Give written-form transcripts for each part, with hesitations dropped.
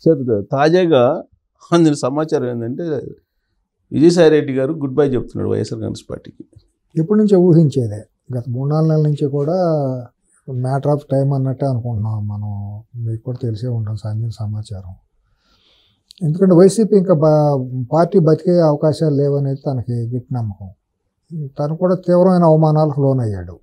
Sir తాజాగా అందిన సమాచారం ఏంటంటే విజయసాయి రెడ్డి గారు గుడ్ బై చెప్తున్నాడు వైఎస్ఆర్ కాంగ్రెస్ పార్టీకి. ఎప్పటి నుంచో ఊహించేదే, గత 3-4 నెలల నుంచి కూడా మ్యాటర్ ఆఫ్ టైం అన్నట్టే అనుకుంటున్నాం మనం. మీకు కూడా తెలిసే ఉంటాం అందిన సమాచారం. ఎందుకంటే వైసీపీ ఇంకా పార్టీ బతికే అవకాశాలు లేవనేది తనకి గట్టి నమ్మకం. తను కూడా తీవ్రమైన అవమానాలకు లోనయ్యాడు.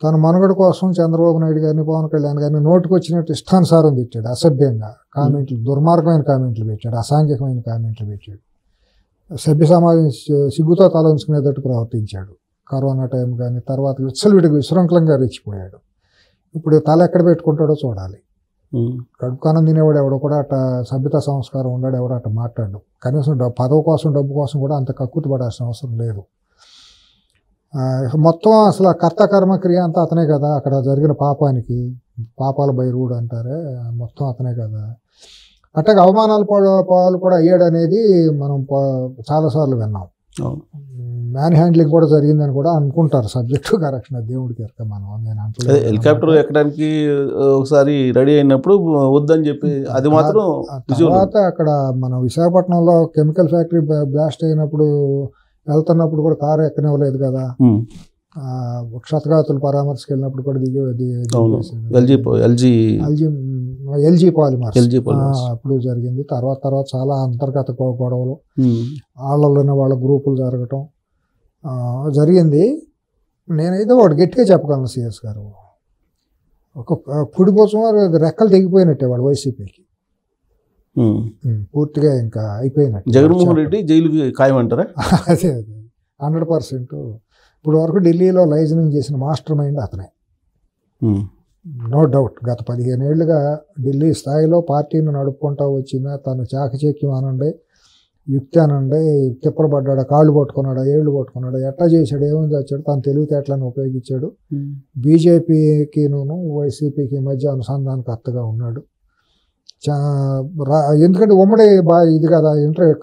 తన మనుగడ కోసం చంద్రబాబు నాయుడు గారిని, పవన్ కళ్యాణ్ గారిని నోటుకు వచ్చినట్టు ఇష్టానుసారం తిట్టాడు. అసభ్యంగా కామెంట్లు, దుర్మార్గమైన కామెంట్లు పెట్టాడు, అసాంఘికమైన కామెంట్లు పెట్టాడు. సభ్య సమాజం సిగ్గుతో తల ఉంచుకునేటట్టు ప్రవర్తించాడు. కరోనా టైం కానీ తర్వాత విచ్చలవిడిగా విశృంఖలంగా రెచ్చిపోయాడు. ఇప్పుడు తల ఎక్కడ పెట్టుకుంటాడో చూడాలి. కడుపుకానం తినేవాడు ఎవడో కూడా అట్ట సభ్యత సంస్కారం ఉన్నాడు, ఎవడో అట్ట మాట్లాడు. కనీసం పదవి కోసం, డబ్బు కోసం కూడా అంత కక్కుర్తి పడాల్సిన అవసరం లేదు. మొత్తం అసలు కర్త కర్మ క్రియ అంతా అతనే కదా. అక్కడ జరిగిన పాపానికి పాపాల బైరువుడు అంటారే, మొత్తం అతనే కదా. అట్టగా అవమానాలు పాలు కూడా అయ్యాడు అనేది మనం చాలాసార్లు విన్నాం. మ్యాన్ హ్యాండ్లింగ్ కూడా జరిగిందని కూడా అనుకుంటారు. సబ్జెక్టు కరెక్షన్, దేవుడికి ఎరక. మనం నేను అంటే హెలికాప్టర్ ఎక్కడానికి ఒకసారి రెడీ అయినప్పుడు వద్దని చెప్పి అది మాత్రం. తర్వాత అక్కడ మన విశాఖపట్నంలో కెమికల్ ఫ్యాక్టరీ బ్లాస్ట్ అయినప్పుడు వెళ్తున్నప్పుడు కూడా కారు ఎక్కనివ్వలేదు కదా. క్షతగాతులు పరామర్శకు వెళ్ళినప్పుడు కూడా ఎల్జీ పాలిమర్స్ అప్పుడు జరిగింది. తర్వాత చాలా అంతర్గత గొడవలు, వాళ్ళలోనే వాళ్ళ గ్రూపులు జరగటం జరిగింది. నేనైతే వాడు గట్టిగా చెప్పగలను, సిఎస్ గారు ఒక కుడిపోసం రెక్కలు తెగిపోయినట్టే వాడు వైసీపీకి పూర్తిగా ఇంకా అయిపోయినట్టు. జగన్మోహన్ రెడ్డి జైలుకి ఖాయమంటారా? అదే 100%. ఇప్పుడు వరకు ఢిల్లీలో లైజనింగ్ చేసిన మాస్టర్ మైండ్ అతనే, నో డౌట్. గత 15 ఏళ్ళుగా ఢిల్లీ స్థాయిలో పార్టీని నడుపుకుంటూ వచ్చిన తను చాకచక్యం అనండి, యుక్తి అనండి, తిప్పలబడ్డాడు, కాళ్ళు పట్టుకున్నాడు, ఏళ్ళు పట్టుకున్నాడు, ఎట్లా చేశాడు, ఏమని తెచ్చాడు, తను తెలివితేటలను ఉపయోగించాడు. బీజేపీకిను వైసీపీకి మధ్య అనుసంధానకర్తగా ఉన్నాడు. ఎందుకంటే ఉమ్మడి ఇది కదా,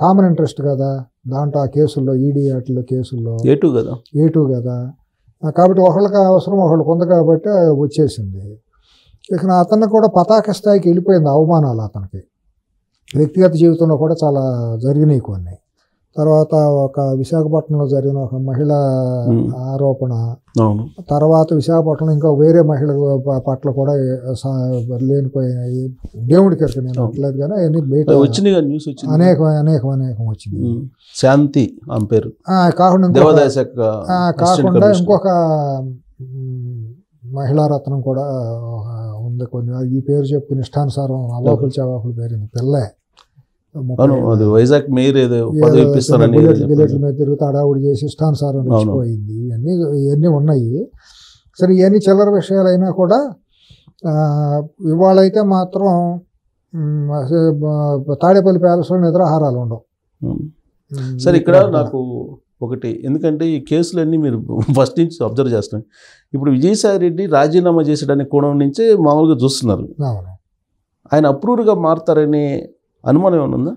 కామన్ ఇంట్రెస్ట్ కదా దాంట్లో. ఆ కేసుల్లో, ఈడీ వాటిలో కేసుల్లో ఏటూ కదా. కాబట్టి ఒకళ్ళకి అవసరం ఒకళ్ళకి ఉంది కాబట్టి వచ్చేసింది. ఇక అతను కూడా పతాక స్థాయికి వెళ్ళిపోయింది అవమానాలు అతనికి. వ్యక్తిగత జీవితంలో కూడా చాలా జరిగినాయి కొన్ని. తర్వాత ఒక విశాఖపట్నంలో జరిగిన ఒక మహిళ ఆరోపణ, తర్వాత విశాఖపట్నంలో ఇంకా వేరే మహిళ పట్ల కూడా లేనిపోయినాయి. దేవుడికి ఎరక, నేను అనట్లేదు కానీ అనేకం వచ్చింది. శాంతి ఆమె పేరు కాకుండా ఇంకొక మహిళా రత్నం కూడా ఉంది. కొన్ని ఈ పేరు చెప్పుకుని ఇష్టానుసారం అవాకులు చవాకులు పేరింది. పిల్లే వైజాగ్ మేయర్ బుల్లెట్ల మీద తిరుగుతూ అడావుడి చేసి ఇష్టానుసారం వచ్చిపోయింది. ఇవన్నీ ఉన్నాయి. సరే, ఇవన్నీ చిల్లర విషయాలైనా కూడా ఇవాళైతే మాత్రం తాడేపల్లి ప్యాలెస్లో నిద్రాహారాలు ఉండవు. సరే, ఇక్కడ నాకు ఒకటి, ఎందుకంటే ఈ కేసులన్నీ మీరు ఫస్ట్ నుంచి అబ్జర్వ్ చేస్తున్నాం. ఇప్పుడు విజయసాయి రెడ్డి రాజీనామా చేసేటానికి కోణం నుంచే మామూలుగా చూస్తున్నారు. ఆయన అప్రూవ్గా మారుతారనే అనుమానం ఏమైనా ఉందా?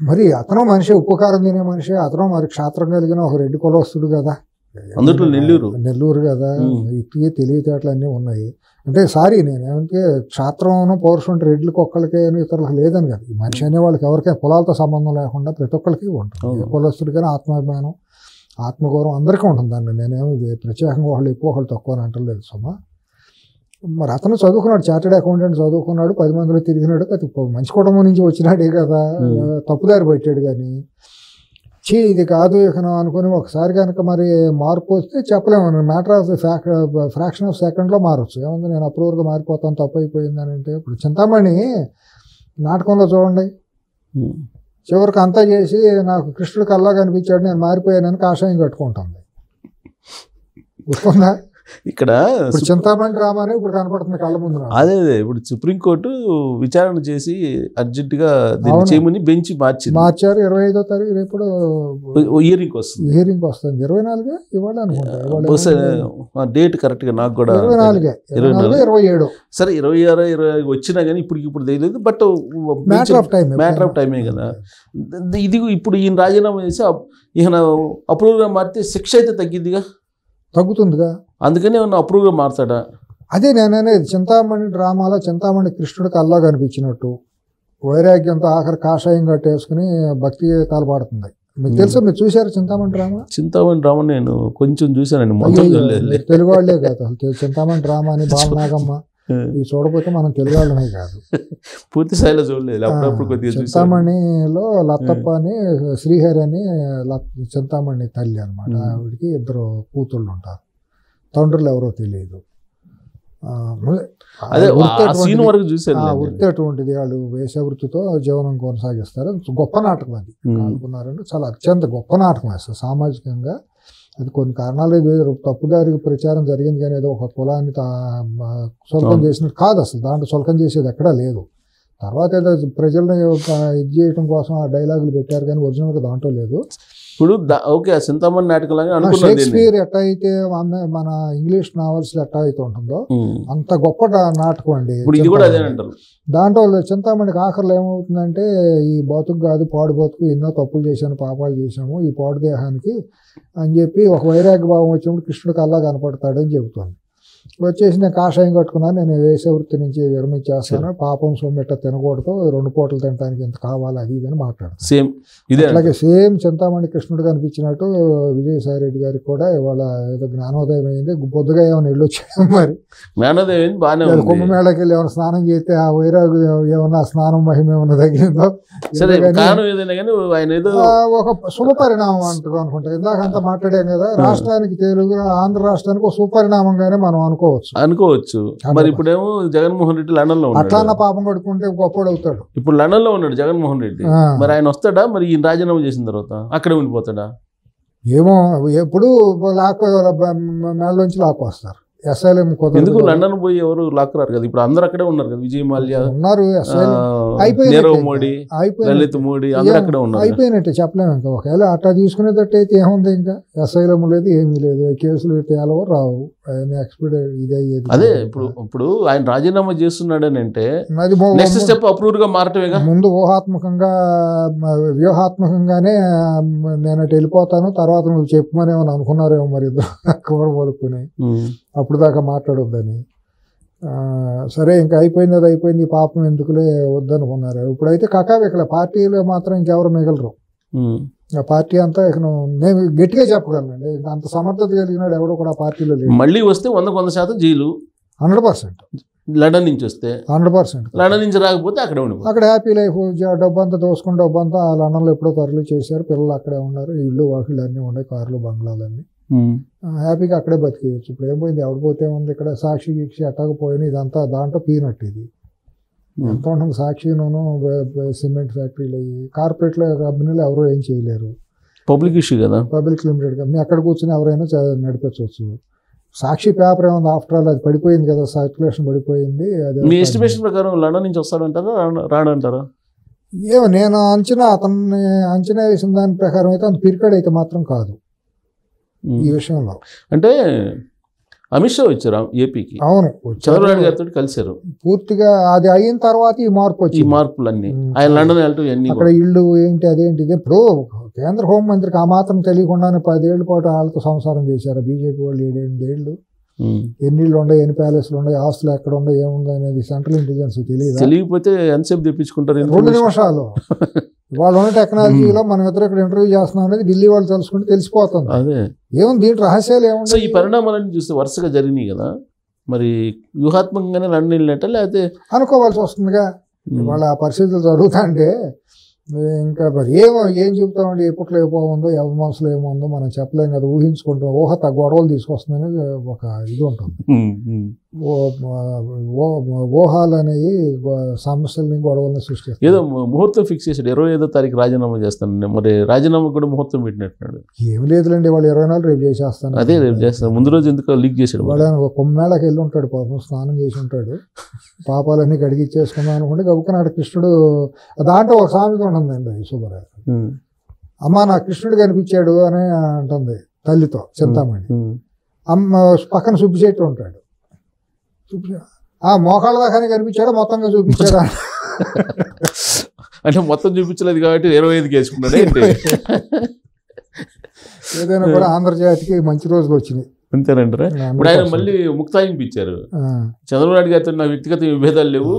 మరి అతను మనిషి, ఉపకారం తినే మనిషి. అతను మరి క్షాత్రం కలిగిన ఒక రెడ్డి కులస్తుడు కదా, అందులో నెల్లూరు కదా. ఇటుకే తెలివితేటలు అన్నీ ఉన్నాయి. అంటే నేనేమంటే క్షాత్రం పౌరుషం రెడ్లకు ఒక్కళ్ళకే ఇతరులకు లేదని కదా. ఈ మనిషి అనే వాళ్ళకి ఎవరికైనా కులాలతో సంబంధం లేకుండా ప్రతి ఒక్కరికి ఉంటుంది. ఏ కులస్తుడికైనా ఆత్మాభిమానం, ఆత్మగౌరవం అందరికీ ఉంటుందండి. నేనేమి ప్రత్యేకంగా ఒకళ్ళు ఎక్కువ ఒకళ్ళు తక్కువ అని అంటలేదు సుమా. మరి అతను చదువుకున్నాడు, చార్టెడ్ అకౌంటెంట్ చదువుకున్నాడు, 10 మందిలో తిరిగినాడు. మంచి కుటుంబం నుంచి వచ్చినాడే కదా, తప్పుదారి పెట్టాడు. కానీ ఇది కాదు ఇక అనుకుని ఒకసారి కనుక మరి మార్పు వస్తే చెప్పలేము. మ్యాటర్ ఆఫ్ ఫ్రాక్షన్ ఆఫ్ సెకండ్లో మారచ్చు. ఏముంది, నేను అప్రూవర్గా మారిపోతాను, తప్పు అయిపోయిందని అంటే. ఇప్పుడు చింతామణి నాటకంలో చూడండి, చివరికి అంతా చేసి నాకు కృష్ణుడు కల్లా కనిపించాడు, నేను మారిపోయానని కాషాయం కట్టుకుంటుంది. గుర్తుందా? ఇక్కడ చింతామణి డ్రామానే ఇప్పుడు కనపడుతుంది కళ్ళ ముందు. అదే ఇప్పుడు సుప్రీంకోర్టు విచారణ చేసి అర్జెంటుగా దీన్ని చేయమని బెంచ్ మార్చారు. 25వ తారీఖు రేపు హియరింగ్ వస్తుంది. 24 ఇవాళ అనుకుంటా. డేట్ కరెక్ట్ గా నాకు కూడా 24, 27. సరే, 26, 27 వచ్చినా కానీ ఇప్పుడు తెలియదు. బట్ మ్యాటర్ ఆఫ్ టైమే కదా ఇది. ఇప్పుడు ఈయన రాజీనామా చేసి ఈయన అప్రూవ్గా మారితే శిక్ష అయితే తగ్గుతుందిగా. అందుకని ఏమన్నా అప్రూవ్గా మారుతాడా? అదే నేననేది. చింతామణి డ్రామాలో చింతామణి కృష్ణుడికి అల్లా కనిపించినట్టు వైరాగ్యంతో ఆఖరి కాషాయం కట్టేసుకుని భక్తి గీతాలు పాడుతుంది. మీకు తెలుసా, మీరు చూశారు చింతామణి డ్రామా? చింతామణి డ్రామా నేను కొంచెం చూశానండి, మొత్తం చూడలేదు. తెలుగు వాళ్ళే కాదు అసలు చింతామణి డ్రామా అని బాలనాగమ్మ ఇవి చూడకపోతే మనం తెలుగు వాళ్ళమే కాదు. పూర్తి స్థాయిలో చూడలేదు, అప్పుడప్పుడు కొద్దిగా చూసాను. చింతామణిలో లత్తప్ప అని శ్రీహరి అని చింతామణి తల్లి అనమాట. ఆవిడికి 2 కూతుళ్ళు ఉంటారు, తండ్రులు ఎవరో తెలియదు. వృత్తి అటువంటిది, వాళ్ళు వేషవృత్తితో జీవనం కొనసాగిస్తారు. గొప్ప నాటకం అది. కానుకున్నారంటే చాలా అత్యంత గొప్ప నాటకం వేస్తారు సామాజికంగా. అది కొన్ని కారణాలు తప్పుదారికి ప్రచారం జరిగింది, కానీ ఏదో ఒక కులాన్ని సులకం చేసినట్టు కాదు. అసలు దాంట్లో సులకం చేసేది ఎక్కడా లేదు. తర్వాత ఏదో ప్రజల్ని ఇది చేయడం కోసం ఆ డైలాగులు పెట్టారు, కానీ ఒరిజినల్గా దాంట్లో లేదు. ఇప్పుడు ఓకే, చింతామణి నాటకం షేక్స్పియర్ ఎట్లా అయితే మన ఇంగ్లీష్ నావెల్స్ ఎట్లా అయితే ఉంటుందో అంత గొప్ప నాటకం అండి. దాంట్లో చింతామణికి ఆఖరిలో ఏమవుతుందంటే, ఈ బతుకు కాదు పాడు బతుకు, ఎన్నో తప్పులు చేశాను, పాపాలు చేశాము ఈ పాడు దేహానికి అని చెప్పి ఒక వైరాగ్య భావం వచ్చినప్పుడు కృష్ణుడికి అల్లా కనపడతాడు అని చెబుతాను. వచ్చేసి నేను కాషాయం కట్టుకున్నాను, నేను వేసే వృత్తి నుంచి విరమించేస్తాను, పాపం సొమ్మెట్ట తినకూడదు, 2 పూటలు తినడానికి ఎంత కావాలి అది ఇది అని మాట్లాడతాను. సేమ్ ఇదే, అలాగే సేమ్ చింతామణి కృష్ణుడు కనిపించినట్టు విజయసాయి రెడ్డి గారికి కూడా ఇవాళ ఏదో జ్ఞానోదయం అయింది. బొద్దుగా ఏమైనా ఇల్లు వచ్చాడు, మరి జ్ఞానోదయం బాగానే, కుంభమేళకి వెళ్ళి ఏమైనా స్నానం చేస్తే ఆ వైరాగు ఏమన్నా స్నానం మహిమ ఏమన్నా తగ్గిందో, ఒక శుభ పరిణామం అంటూ అనుకుంటా. ఇందాక అంతా మాట్లాడాం కదా, రాష్ట్రానికి తెలుగు ఆంధ్ర రాష్ట్రానికి ఒక సుపరిణామంగానే మనం అనుకోవచ్చు. మరి ఇప్పుడేమో జగన్మోహన్ రెడ్డి లండన్ లో అట్లా పాపం పడుకుంటే గొప్పడు అవుతాడు. ఇప్పుడు లండన్ లో ఉన్నాడు జగన్మోహన్ రెడ్డి, మరి ఆయన వస్తాడా? మరి ఈయన రాజీనామా చేసిన తర్వాత అక్కడే ఉండిపోతాడా? ఏమో, ఎప్పుడు మేళ్ళలోంచి లాక్కు వస్తారు. ఎస్ఐఎం ఎందుకు లండన్ పోయి ఎవరు లాక్కురారు కదా, ఇప్పుడు అందరు అక్కడే ఉన్నారు కదా. విజయ్ మాల్యా ఉన్నారు, నీరవ్ మోడీ, లలిత్ మోడీ అందరూ అక్కడే ఉన్నారు. అయిపోయినట్టే చెప్పలేము. ఇంకా ఒకవేళ అట్లా తీసుకునేటట్టు అయితే ఏముంది, ఇంకా ఎస్ఐఎం లేదు, ఏమీ లేదు, కేసులు తేలవో రావు, ఎక్స్పీరియడ్ ఇది అయ్యేది. అదే ఇప్పుడు ఆయన రాజీనామా చేస్తున్నాడని అంటే నెక్స్ట్ స్టెప్ అప్రూవ్ గా మారటమేగా. ముందు ఊహాత్మకంగా వ్యూహాత్మకంగానే నేను అటు వెళ్ళిపోతాను, తర్వాత నువ్వు చెప్పమని ఏమని అనుకున్నారేమో మరి ఇద్దరు పలుకుని, అప్పుడు దాకా మాట్లాడొద్దని. సరే ఇంకా అయిపోయింది పాపం ఎందుకులే వద్దనుకున్నారు. ఇప్పుడైతే కకావికలే, పార్టీలో మాత్రం ఇంకెవరు మిగలరు. ఆ పార్టీ అంతా ఇక నేను గట్టిగా చెప్పగలనండి, అంత సమర్థత కలిగినాడు ఎవడో కూడా పార్టీలో లేదు. మళ్ళీ వస్తే 100% జైలు 100%. లండన్ నుంచి వస్తే 100%. లండన్ నుంచి రాకపోతే అక్కడ ఉండి అక్కడ హ్యాపీ లైఫ్, డబ్బంతా దోసుకుని డబ్బంతా లండన్లో ఎప్పుడో తరలి చేశారు, పిల్లలు అక్కడే ఉన్నారు, ఇళ్ళు వాకిళ్ళు అన్నీ ఉన్నాయి, కార్లు బంగ్లాలన్నీ, హ్యాపీగా అక్కడే బతికేయచ్చు. ఇప్పుడు ఏమైంది, ఎవడిపోతే ఉంది ఇక్కడ సాక్షి గీక్షి అట్టకపోయినా ఇదంతా దాంట్లో పీనట్. ఇది ఎంత ఉంటుంది, సాక్షిలోనూ సిమెంట్ ఫ్యాక్టరీలు అయ్యి కార్పొరేట్లో కంపెనీలు ఎవరో ఏం చేయలేరు, పబ్లిక్ ఇష్యూ కదా, పబ్లిక్ లిమిటెడ్ కంపెనీ. అక్కడ కూర్చొని ఎవరైనా నడిపించవచ్చు. సాక్షి పేపర్ ఏముంది, ఆఫ్టర్ ఆల్ అది పడిపోయింది కదా, సర్క్యులేషన్ పడిపోయింది. అది మీ ఎస్టిమేషన్ ప్రకారం లండన్ నుంచి వస్తాడంటారా రాడంటారా? ఏమో, నేను అతన్ని అంచనా వేసిన దాని ప్రకారం అయితే అంత పిరికడ్ అయితే మాత్రం కాదు ఈ విషయంలో. అంటే అమిత్ షా వచ్చారు ఏపీకి, అవును, చంద్రబాబు నాయుడు గారితో కలిశారు. పూర్తిగా అది అయిన తర్వాత ఈ మార్పు వచ్చింది. ఈ మార్పులన్నీ ఆయన లండన్ వెళ్ళటం, అక్కడ ఇల్లు ఏంటి అదేంటి. ఇప్పుడు కేంద్ర హోంమంత్రికి ఆ మాత్రం తెలియకుండానే 10 ఏళ్ల పాటు వాళ్ళతో సంసారం చేశారు బీజేపీ వాళ్ళు. 7 ఏళ్ళు ఎన్ని ఇళ్ళు ఉన్నాయి, ఎన్ని ప్యాలెస్లు ఉన్నాయి, ఆస్తులు ఎక్కడ ఉన్నాయి, ఏముంది అనేది సెంట్రల్ ఇంటెలిజెన్స్ తెలియకపోతే ఎంతసేపు తెప్పించుకుంటారు? 2 నిమిషాలు. వాళ్ళు ఉన్న టెక్నాలజీలో మనం ఇద్దరు ఇక్కడ ఇంటర్వ్యూ చేస్తున్నాం అనేది ఢిల్లీ వాళ్ళు తెలుసుకుంటే తెలిసిపోతుంది. అదే ఏముంది దీంట్లో రహస్యాలు ఏముంది. సో ఈ పరిణామాలన్నీ చూస్తే వరుసగా జరిగినాయి కదా, మరి వ్యూహాత్మకంగానే లండన్ వెళ్ళినట్ట లేకపోతే అనుకోవాల్సి వస్తుందిగా. వాళ్ళ ఆ పరిస్థితులు జరుగుతుంటే ఇంకా మరి ఏం చెప్తామండి, ఎప్పట్లో ఏమో ఎవరి మనసులో ఏముందో మనం చెప్పలేం కదా, ఊహించుకుంటాం. గొడవలు తీసుకొస్తుందని ఒక ఇది ఉంటుంది. ఊహాలు అనేవి సమస్యలని గొడవలని సృష్టిస్తాయి. ఏదో ముహూర్తం ఫిక్స్ చేశాడు, 25వ తారీఖు రాజీనామా చేస్తాను, మరి రాజీనామా కూడా ముహూర్తం పెట్టినట్టున్నాడు. ఏం లేదులేండి, వాళ్ళు 24 రేపు చేసేస్తాను. అదే రేపు చేస్తాను, ముందు రోజు ఎందుకు లీక్ చేశాడు. వాడు కొమ్మేళకి వెళ్ళి ఉంటాడు పాపం, స్నానం చేసి ఉంటాడు, పాపాలన్నీ కడిగిచ్చేసుకుందాం అనుకుంటే గబుకనాడు కృష్ణుడు. దాంట్లో ఒక సామెత ఉంటుందండి సుబ్బరాజు, అమ్మ నా కృష్ణుడు కనిపించాడు అని అంటుంది తల్లితో చింతామణి. అమ్మ పక్కన సుబ్బిశెట్టి ఉంటాడు, మోకాళ్ళ దాకానే కనిపించాడా మొత్తంగా చూపించాడా అంటే మొత్తం చూపించలేదు కాబట్టి 25కి వేసుకున్నాడు. ఏదైనా కూడా ఆంధ్రజాతికి మంచి రోజులు వచ్చినాయి అంతేనంటారా? ఇప్పుడు ఆయన మళ్ళీ ముక్తాయింపు ఇచ్చారు, చంద్రబాబు నాయుడు గారితో నా వ్యక్తిగత విభేదాలు లేవు,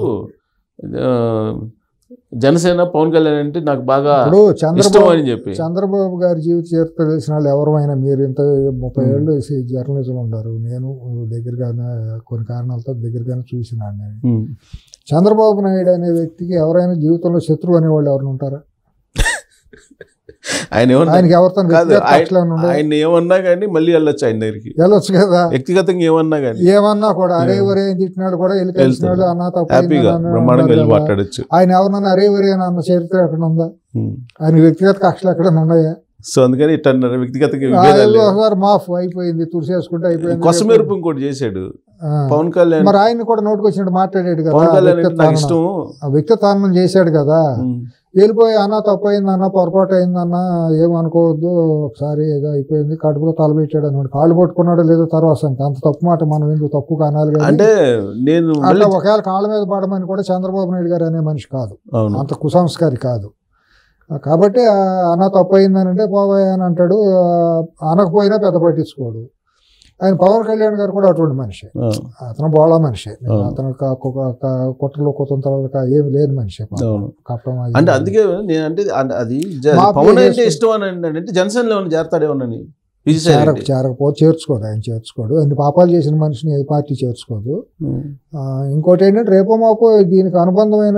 జనసేన పవన్ కళ్యాణ్ అంటే నాకు బాగా ఇప్పుడు ఇష్టం అని చెప్పి చంద్రబాబు గారి జీవిత చరిత్ర తెలిసిన వాళ్ళు ఎవరైనా, మీరు ఇంత 30 ఏళ్ళు జర్నలిజం ఉన్నారు, నేను దగ్గరగానే కొన్ని కారణాలతో దగ్గరగానే చూసినాను నేను. చంద్రబాబు నాయుడు అనే వ్యక్తికి ఎవరైనా జీవితంలో శత్రువు అనేవాళ్ళు ఎవరైనా ఉంటారా? ఆయనకి ఎవరితో ఆయన ఏమన్నా కానీ మళ్ళీ వెళ్ళొచ్చు, ఆయన దగ్గరికి వెళ్ళొచ్చు కదా, వ్యక్తిగతంగా ఏమన్నా కూడా అరే వరే తిట్టినాడు కూడా వెళ్ళి కలిసినాడు అన్న మాట్లాడచ్చు. ఆయన ఎవరన్నా అరే వరే అన్న చరిత్ర ఎక్కడ ఉందా? ఆయన వ్యక్తిగత కక్షలు ఎక్కడ ఉన్నాయా? సో అందుకని ఇట్లా వ్యక్తిగతంగా మాఫ్ అయిపోయింది, తుడిసేసుకుంటే అయిపోయింది. కొసమెరుపు ఇంకోటి చేశాడు పవన్ కళ్యాణ్. మరి ఆయన కూడా నోటుకు వచ్చినట్టు మాట్లాడాడు కదా, వ్యక్తిత్వం చేశాడు కదా. వెళ్ళిపోయి అన్న తప్పు అయింది అన్న, పొరపాటు అయిందన్న, ఏమనుకోవద్దు, ఒకసారి ఏదో అయిపోయింది, కడుపులో తలబెట్టాడు అనమాట, కాళ్ళు పట్టుకున్నాడో లేదో తర్వాత అంత తప్పు మాట మనం ఎందుకు తప్పు కానాలి. అంటే నేను అట్లా ఒకవేళ కాళ్ళ మీద పడమని కూడా చంద్రబాబు నాయుడు గారు అనే మనిషి కాదు, అంత కుసంస్కారి కాదు. కాబట్టి అన్న తప్పు అయిందని అంటే పోవాయి అని అంటాడు, అనకపోయినా పెద్ద పట్టించుకోడు. ఆయన పవన్ కళ్యాణ్ గారు కూడా అటువంటి మనిషి, అతను బోళా మనిషి, అతను కుట్రలు కుతంత్రాలు ఏమి లేని మనిషి. అంటే అందుకే నేను అంటే అది పవన్ అంటే ఇష్టం అని అంటే జనసేనలో చేరతాడేమోనని. చేర్చుకోడు, ఆయన చేర్చుకోడు. అన్ని పాపాలు చేసిన మనిషిని ఏ పార్టీ చేర్చుకోదు. ఇంకోటి ఏంటంటే రేపో మాపో దీనికి అనుబంధమైన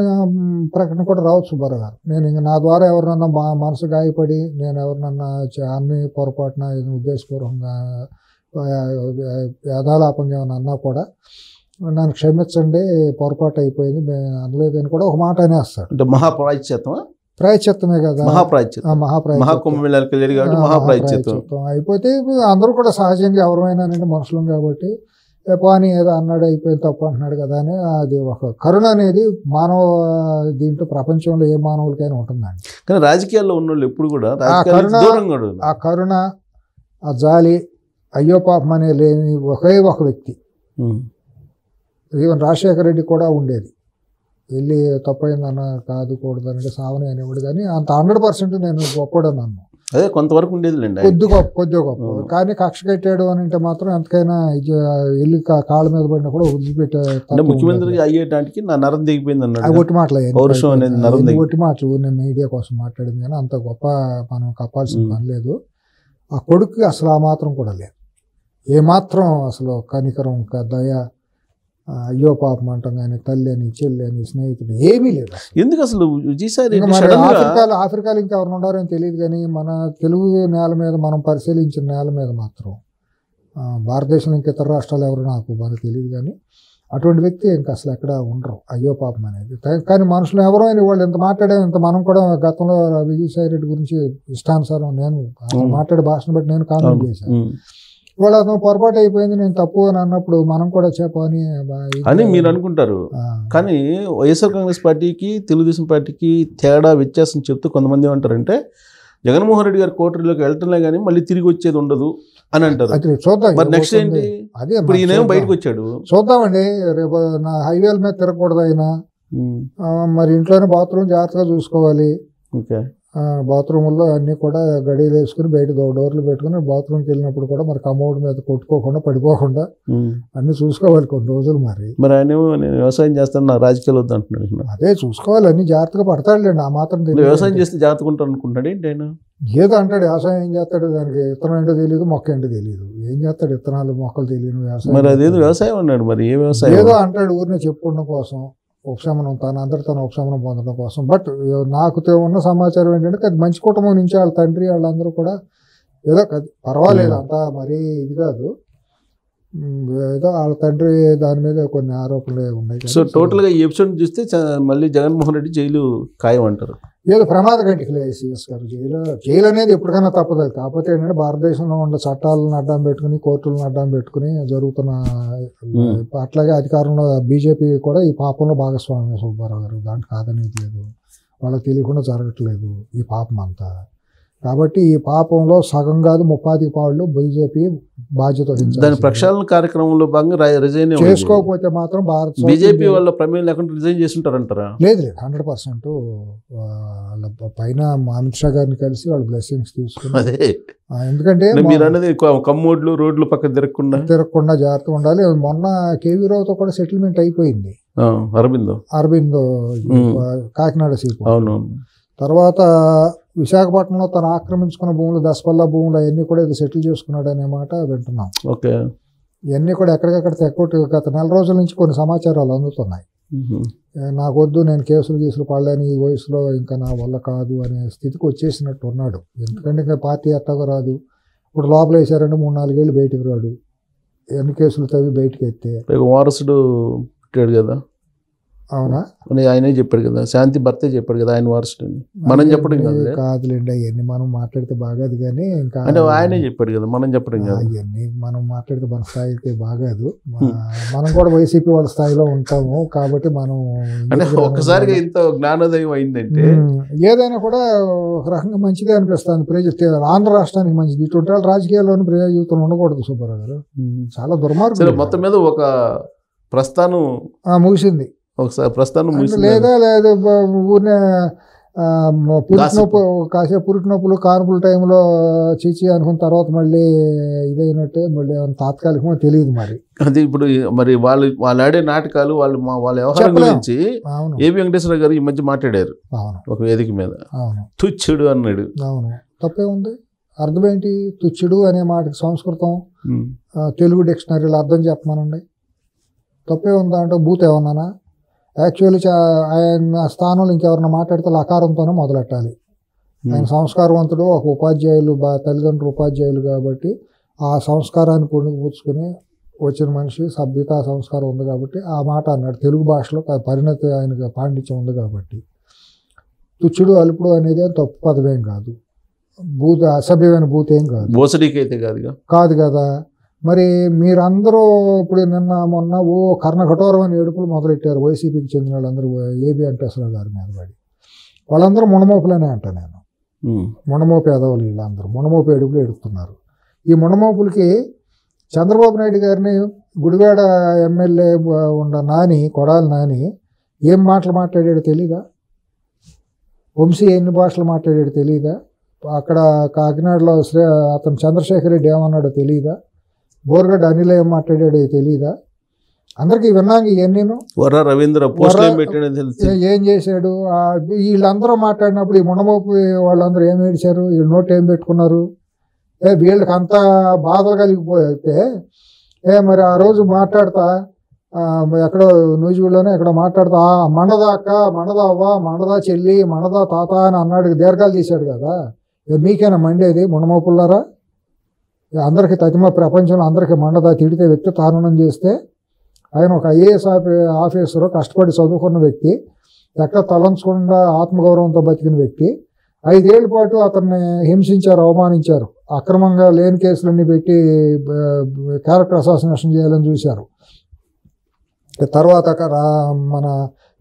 ప్రకటన కూడా రావచ్చు సుబ్బారావు గారు. నేను ఇంకా నా ద్వారా ఎవరినన్నా మనసు గాయపడి నేను ఎవరినన్నా అన్ని పొరపాటున ఉద్దేశపూర్వకంగా యథాలాపంగా ఏమైనా అన్నా కూడా నన్ను క్షమించండి, పొరపాటు అయిపోయింది, నేను అనలేదని కూడా ఒక మాట అనేస్తాడు. అంటే మహాప్రాయశ్చిత్తమా? ప్రాయశ్చిత్తమే కదా, మహాప్రాయశ్చిత్తం అయిపోతే అందరూ కూడా సహజంగా ఎవరైనా మనుషులం కాబట్టి పోనీ ఏదో అన్నాడు అయిపోయింది తప్పు అంటున్నాడు కదా అని అది ఒక కరుణ అనేది మానవ దీంట్లో ప్రపంచంలో ఏ మానవులకైనా ఉంటుందండి. కానీ రాజకీయాల్లో ఉన్న వాళ్ళు ఎప్పుడు కూడా ఆ కరుణ ఆ జాలి అయ్యో పాపం అనే లేని ఒకే ఒక వ్యక్తి. ఈవెన్ రాజశేఖర రెడ్డి కూడా ఉండేది, వెళ్ళి తప్పైందన్న కాదు కూడదంటే సావని అనేవాడు. కానీ అంత 100% నేను గొప్పడన్నాను, అదే కొంతవరకు ఉండేది కొద్దిగా గొప్ప. కానీ కక్ష కట్టాడు అని అంటే మాత్రం ఎంతకైనా వెళ్ళి కాళ్ళ మీద పడినా కూడా వదిలిపెట్టే. ముఖ్యమంత్రి అయ్యేటానికి నా నరం దిగిపోయింది అన్నాడు. ఒట్టి మాటలు ఒట్టి మాటలు నేను మీడియా కోసం మాట్లాడింది, కానీ అంత గొప్ప మనం కప్పాల్సిన పని లేదు. ఆ కొడుకు అసలు ఆ మాత్రం కూడా లేదు, ఏమాత్రం అసలు కనికరం దయ అయ్యో పాపం అంటాం కానీ తల్లి అని చెల్లి అని స్నేహితుడు ఏమీ లేదు. ఎందుకు అసలు ఆఫ్రికాలో ఇంకా ఎవరు ఉన్నారో అని తెలియదు, కానీ మన తెలుగు నేల మీద మనం పరిశీలించిన నేల మీద మాత్రం భారతదేశంలో ఇంకా ఇతర రాష్ట్రాలు ఎవరు మనకు తెలియదు, కానీ అటువంటి వ్యక్తి ఇంకా అసలు ఎక్కడ ఉండరు అయ్యో పాపం అనేది. కానీ మనుషులు ఎవరో అని వాళ్ళు ఎంత మాట్లాడాము, ఇంత మనం కూడా గతంలో విజయసాయి రెడ్డి గురించి ఇష్టానుసారం నేను మాట్లాడే భాషను బట్టి నేను కామెంట్ చేశాను. ఇవాళ అతను పొరపాటు అయిపోయింది నేను తప్పు అని అన్నప్పుడు మనం కూడా చెప్పని అని మీరు అనుకుంటారు. కానీ వైఎస్ఆర్ కాంగ్రెస్ పార్టీకి తెలుగుదేశం పార్టీకి తేడా వ్యత్యాసం చెప్తూ కొంతమంది ఏమంటారంటే జగన్మోహన్ రెడ్డి గారు కోటరీలోకి వెళ్ళటంలే కానీ మళ్ళీ తిరిగి వచ్చేది ఉండదు అని అంటారు. చూద్దాం మరి నెక్స్ట్ ఏంటి? అదే ఇప్పుడు ఈయన బయటకు వచ్చాడు, చూద్దామండి. రేపు నా హైవేల మీద తిరగకూడదు అయినా, మరి ఇంట్లోనే బాత్రూమ్ జాగ్రత్తగా చూసుకోవాలి. ఓకే, బాత్రూముల్లో అన్నీ కూడా గడియలు వేసుకుని బయట డోర్లు పెట్టుకుని బాత్రూమ్కి వెళ్ళినప్పుడు కూడా మరి కమోడ్ మీద కొట్టుకోకుండా పడిపోకుండా అన్ని చూసుకోవాలి కొన్ని రోజులు. మరి ఆయన నేను వ్యవసాయం చేస్తాను నా రాజకీయాలు వద్దు అంటున్నాడు. అదే చూసుకోవాలి, అన్ని జాగ్రత్తగా పడతాడులేండి. ఆ మాత్రం వ్యవసాయం చేస్తే జాగ్రత్తగా ఉంటాడు అనుకుంటాడు ఏంటి ఆయన? ఏదో అంటాడు వ్యవసాయం ఏం చేస్తాడు, దానికి విత్తనం ఏంటో తెలియదు, మొక్క ఏంటో తెలియదు, ఏం చేస్తాడు విత్తనాలు మొక్కలు తెలియదు వ్యవసాయం. మరి అదేదో వ్యవసాయం అన్నాడు, మరి ఏ వ్యవసాయం? ఏదో అంటాడు ఊరిని చెప్పుకోవడం కోసం, ఉపశమనం తన ఉపశమనం పొందడం కోసం. బట్ నాకు ఉన్న సమాచారం ఏంటంటే అది మంచి కుటుంబం నుంచి వాళ్ళ తండ్రి వాళ్ళందరూ కూడా ఏదో పర్వాలేదు, అంతా మరీ ఇది కాదు, ఏదో వాళ్ళ తండ్రి దాని మీద కొన్ని ఆరోపణలు ఉన్నాయి. సో టోటల్గా ఈ ఎపిసోడ్ చూస్తే మళ్ళీ జగన్మోహన్ రెడ్డి జైలు ఖాయం అంటారు. ఏదో ప్రమాద గంటికి సిఎస్ గారు జైలు అనేది ఎప్పటికైనా తప్పదు. కాకపోతే ఏంటంటే భారతదేశంలో ఉన్న చట్టాలను అడ్డం పెట్టుకుని కోర్టులను అడ్డం పెట్టుకుని జరుగుతున్న అట్లాగే అధికారంలో బీజేపీ కూడా ఈ పాపంలో భాగస్వామ్యం సుబ్బారావు గారు, దాంట్లో కాదనేది లేదు, వాళ్ళకి తెలియకుండా జరగట్లేదు ఈ పాపం అంతా. కాబట్టి ఈ పాపంలో సగం కాదు 30% బీజేపీ బాధ్యత దాని వహించాలి. ప్రక్షాళన కార్యక్రమంలో భాగంగా రిజైన్ చేసుకోకపోతే మాత్రం భారత్ బీజేపీ వాళ్ళ ప్రమేయం లేకుండా రిజైన్ చేస్తుంటారంటారా? లేదు 100% వాళ్ళ పైన అమిత్ షా గారిని కలిసి వాళ్ళు బ్లెస్సింగ్స్ తీసుకుని, అదే ఎందుకంటే మీరు అనేది కమ్మోడ్లు రోడ్లు పక్క తిరగకుండా జాగ్రత్తగా ఉండాలి. మొన్న కేవీ రావుతో కూడా సెటిల్మెంట్ అయిపోయింది. అరబిందో కాకినాడ సీట్. అవునవును. తర్వాత విశాఖపట్నంలో తను ఆక్రమించుకున్న భూములు, దసపల్లా భూములు అవన్నీ కూడా ఇది సెటిల్ చేసుకున్నాడు అనే మాట వింటున్నాం. ఓకే. ఇవన్నీ కూడా ఎక్కడికక్కడ తెక్కొట్టి గత 4 రోజుల నుంచి కొన్ని సమాచారాలు అందుతున్నాయి. నాకొద్దు, నేను కేసులు పడలేని ఈ వయసులో ఇంకా నా వల్ల కాదు అనే స్థితికి వచ్చేసినట్టు ఉన్నాడు. ఎందుకంటే ఇంకా పార్టీ ఎట్టగా రాదు. ఇప్పుడు లోపల వేసారంటే 3-4 ఏళ్ళు బయటకు రాడు. ఎన్ని కేసులు తవ్వి బయటకు ఎత్తే వారసుడు పుట్టాడు కదా. అవునా? ఆయనే చెప్పాడు కదా, శాంతి భర్తే చెప్పాడు కదా ఆయన వారసుడు. మనం చెప్పడం కాదులేండి, అవన్నీ మనం మాట్లాడితే బాగాదు. కానీ ఇంకా అంటే ఆయనే చెప్పాడు కదా, మనం చెప్పడం కాదు. అవన్నీ మనం మాట్లాడితే మన స్థాయికి బాగాదు. మనం కూడా వైసీపీ వాళ్ళ స్థాయిలో ఉంటాము కాబట్టి మనం అంటే ఒక్కసారిగా ఇంత జ్ఞానోదయం అయిందంటే ఏదైనా కూడా ఒక రకంగా మంచిదే అనిపిస్తుంది. ఆంధ్ర రాష్ట్రానికి మంచిది. ఇటువంటి రాజకీయాల్లోని ప్రజా జీవితంలో ఉండకూడదు సుబ్బారావు గారు. చాలా దుర్మార్గం. మొత్తం మీద ఒక ప్రస్థానం ముగిసింది. ఒకసారి ప్రస్థానం లేదా ఊరినే కాసేపు పురిటినొప్పులు కాన్పుల టైంలో చీచి అనుకున్న తర్వాత మళ్ళీ ఇదైనట్టే మళ్ళీ తాత్కాలికమో తెలియదు. మరి అది ఇప్పుడు మరి వాళ్ళు ఆడే నాటకాలు వాళ్ళ వ్యవహారం గురించి ఏబి వెంకటేశ్వర గారు ఈ మధ్య మాట్లాడారు ఒక వేదిక మీద. తుచ్చుడు అన్నాడు. అవును, తప్పే ఉంది. అర్థం ఏంటి? తుచ్చుడు అనే మాటకి సంస్కృతం తెలుగు డిక్షనరీలో అర్థం చెప్పమనండి. తప్పే ఉందా అంటే బూత్ ఏమన్నానా? యాక్చువల్లీ ఆయన స్థానంలో ఇంకెవరన్నా మాట్లాడితే లకారంతోనే మొదలెట్టాలి. ఆయన సంస్కారవంతుడు, ఒక ఉపాధ్యాయులు, తల్లిదండ్రులు ఉపాధ్యాయులు కాబట్టి ఆ సంస్కారాన్ని పుణుకుపుచ్చుకుని వచ్చిన మనిషి, సభ్యత సంస్కారం ఉంది కాబట్టి ఆ మాట అన్నాడు. తెలుగు భాషలో పరిణతి, ఆయనకు పాండిత్యం ఉంది కాబట్టి. తుచ్చుడు అలుపుడు అనేది తప్పు పదవేం కాదు, బూత్ అసభ్యమైన బూత్ ఏం కాదు. కాదు కదా. మరి మీరందరూ ఇప్పుడు మొన్న కర్ణకఠోరమైన ఏడుపులు మొదలెట్టారు వైసీపీకి చెందిన వాళ్ళందరూ ఏబి వెంకటేశ్వర గారి మీద పడి. వాళ్ళందరూ మునమోపులనే అంట. నేను మునమోపు ఎదవలు వీళ్ళందరూ మునమోపు ఏడుపులు ఎడుపుతున్నారు. ఈ మునమోపులకి చంద్రబాబు నాయుడు గారిని గుడివాడ ఎమ్మెల్యే కొడాలి నాని ఏం మాటలు మాట్లాడాడు తెలీదా? వంశీ ఎన్ని భాషలు మాట్లాడాడు తెలీదా? అక్కడ కాకినాడలో అతను చంద్రశేఖర్ రెడ్డి ఏమన్నాడో తెలీదా? బోర్గడ్డ అనిల్ ఏం మాట్లాడాడు తెలీదా? అందరికీ విన్నాక ఇవన్నీను. ఏం చేశాడు? వీళ్ళందరూ మాట్లాడినప్పుడు ఈ మునమోపు వాళ్ళందరూ ఏం ఏడిచారు? వీళ్ళు నోట్ ఏం పెట్టుకున్నారు? వీళ్ళకి అంత బాధలు కలిగిపోతే మరి ఆ రోజు మాట్లాడతా ఎక్కడో న్యూజిలాండ్లోనే ఎక్కడో మాట్లాడతా మండదా అక్క, మండదా అవ్వ, మండదా చెల్లి, మండదా తాత అని అన్నాడు. దీర్ఘాలు తీశాడు కదా. మీకేనా మండేది మునమోపుల్లారా? అందరికీ ప్రపంచంలో అందరికీ మండదా తిడితే వ్యక్తి తారుణం చేస్తే ఆయన ఒక ఐఏఎస్ ఆఫీసరు, కష్టపడి చదువుకున్న వ్యక్తి, ఎక్కడ తలంచకుండా ఆత్మగౌరవంతో బతికిన వ్యక్తి. 5 ఏళ్ల పాటు అతన్ని హింసించారు, అవమానించారు, అక్రమంగా లేని కేసులన్నీ పెట్టి క్యారెక్టర్ అసాసినేషన్ చేయాలని చూశారు. తర్వాత మన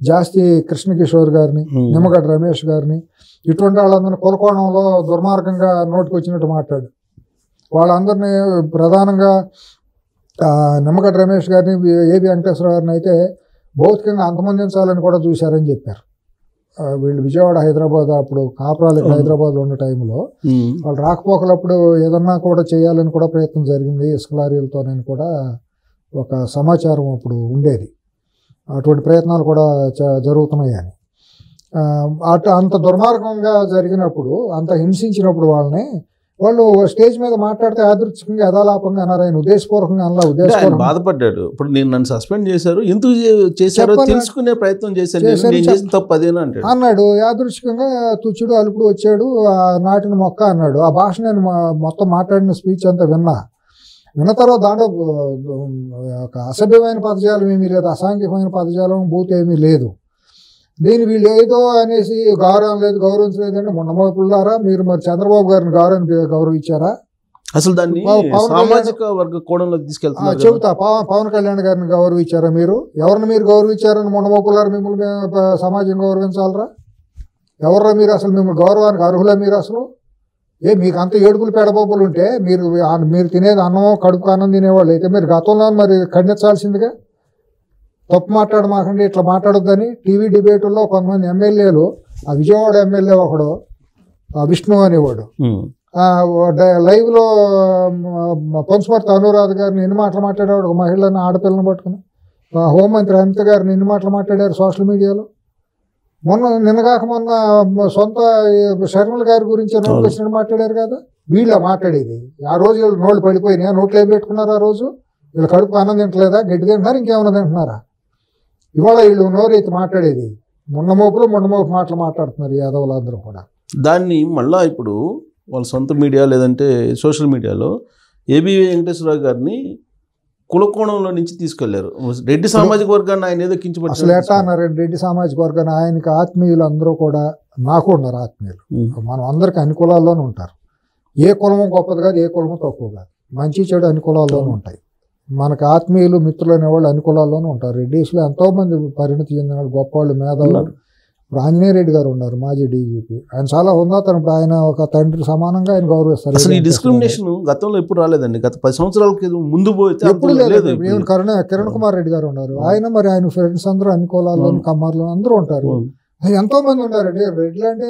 జాస్తి కృష్ణకిషోర్ గారిని, నిమ్మగడ్డ రమేష్ గారిని, ఇటువంటి వాళ్ళందరినీ కులకోణంలో దుర్మార్గంగా నోటికి వచ్చినట్టు మాట్లాడు. వాళ్ళందరినీ ప్రధానంగా నిమ్మగడ్డ రమేష్ గారిని, ఏబి వెంకటేశ్వర గారిని అయితే భౌతికంగా అంతమొందించాలని కూడా చూశారని చెప్పారు. వీళ్ళు విజయవాడ, హైదరాబాద్, అప్పుడు కాపురాలు హైదరాబాద్లో ఉన్న టైంలో వాళ్ళు రాకపోకలప్పుడు ఏదన్నా కూడా చేయాలని కూడా ప్రయత్నం జరిగింది ఇసుక లారీలతోనని కూడా ఒక సమాచారం అప్పుడు ఉండేది. అటువంటి ప్రయత్నాలు కూడా జరుగుతున్నాయని. అంత దుర్మార్గంగా జరిగినప్పుడు, అంత హింసించినప్పుడు వాళ్ళు స్టేజ్ మీద మాట్లాడితే యాదృచ్ఛికంగా యథాలాపంగా అన్నారు. ఆయన ఉద్దేశపూర్వకంగా అలా ఉద్దేశపూర్వకంగా బాధపడ్డాడు. ఇప్పుడు నన్ను సస్పెండ్ చేశారు, ఎందుకు చేశారో తెలుసుకునే ప్రయత్నం చేశాను అన్నాడు. యాదృచ్ఛికంగా తుచ్చుడు అలుపుడు వచ్చాడు, నాటిన మొక్క అన్నాడు. ఆ భాష నేను మొత్తం మాట్లాడిన స్పీచ్ అంతా విన్న తర్వాత దాంట్లో ఒక అసభ్యమైన పదజాలం ఏమీ లేదు, అసాంఘికమైన పదజాలం బూత్ ఏమీ లేదు. దీని వీళ్ళు ఏదో అనేసి గౌరవం లేదు, గౌరవించలేదంటే మొన్నమోపుల్లారా మీరు మరి చంద్రబాబు గారిని గౌరవించారా? అసలు దాన్ని సామాజిక వర్గ కోణంలో తీసుకెళ్తున్నారు. చెబుతా, పవన్ కళ్యాణ్ గారిని గౌరవించారా మీరు? ఎవరిని మీరు గౌరవించారని మొన్నమోపుల్లారా మిమ్మల్ని సమాజం గౌరవించాలరా? ఎవర్రా మీరు? అసలు మిమ్మల్ని గౌరవానికి అర్హులా మీరు? అసలు మీకు అంత ఏడుపులు పెడబొబ్బులు ఉంటే మీరు తినేది అన్నం కడుపు అన్నం తినేవాళ్ళు అయితే మీరు గతంలో మరి ఖండించాల్సిందిగా. తప్పు మాట్లాడమాకండి, ఇట్లా మాట్లాడొద్దని టీవీ డిబేటుల్లో కొంతమంది ఎమ్మెల్యేలు, ఆ విజయవాడ ఎమ్మెల్యే ఒకడు విష్ణు అనేవాడు లైవ్లో పొన్సుమర్తి అనురాధ గారిని ఎన్ని మాటలు మాట్లాడేవాడు, ఒక మహిళని ఆడపిల్లని పట్టుకుని. హోంమంత్రి అనిత గారిని ఎన్ని మాటలు మాట్లాడారు సోషల్ మీడియాలో. నిన్నగాక మొన్న సొంత శర్మల గారి గురించి నోట్లు మాట్లాడారు కదా. వీళ్ళ మాట్లాడేది ఆ రోజు వీళ్ళు నోళ్ళు పడిపోయినాయి, నోట్లు ఏం పెట్టుకున్నారు ఆ రోజు? వీళ్ళు కడుపు అన్నం తింటలేదా, గడ్డి తింటున్నారు, ఇంకేమన్నా తింటున్నారా? ఇవాళ వీళ్ళు నోరైతే మాట్లాడేది మొండమోపు మాటలు మాట్లాడుతున్నారు యాదవులందరూ కూడా. దాన్ని మళ్ళా ఇప్పుడు వాళ్ళ సొంత మీడియా లేదంటే సోషల్ మీడియాలో ఏబీ వెంకటేశ్వరరావు గారిని కులకోణంలో నుంచి తీసుకెళ్లారు. రెడ్డి సామాజిక వర్గాన్ని ఆయన ఏదో కించబడి అసలు ఎట్లా అన్నారండి, రెడ్డి సామాజిక వర్గాన్ని ఆయనకి ఆత్మీయులు అందరూ కూడా నాకు ఉన్నారు ఆత్మీయులు. మనం అందరికీ అన్ని కులాల్లోనూ ఉంటారు. ఏ కులము గొప్పది కాదు, ఏ కులము తక్కువ కాదు. మంచి చెడు అన్ని కులాల్లోనూ ఉంటాయి. మనకు ఆత్మీయులు మిత్రులు అనేవాళ్ళు అన్ని కులాల్లోనూ ఉంటారు. రెడ్డిస్లో ఎంతోమంది పరిణతి చెందిన గొప్ప వాళ్ళు మేధావులు. ఇప్పుడు ఆంజనేయ రెడ్డి గారు ఉన్నారు, మాజీ డీజీపీ. ఆయన చాలా ఉన్నతను. ఇప్పుడు ఆయన ఒక తండ్రి సమానంగా ఆయన గౌరవిస్తారు. అసలు ఈ డిస్క్రిమినేషన్ గతంలో ఎప్పుడు రాలేదండి. గత 10 సంవత్సరాల ముందు పోతే ఎప్పుడు లేదు. కిరణ్ కుమార్ రెడ్డి గారు ఉన్నారు. ఆయన మరి ఆయన ఫ్రెండ్స్ అందరూ అన్ని కులాల్లోనూ కమ్మార్లో అందరూ ఉంటారు. ఎంతో మంది ఉన్నారండి. రెడ్లు అంటే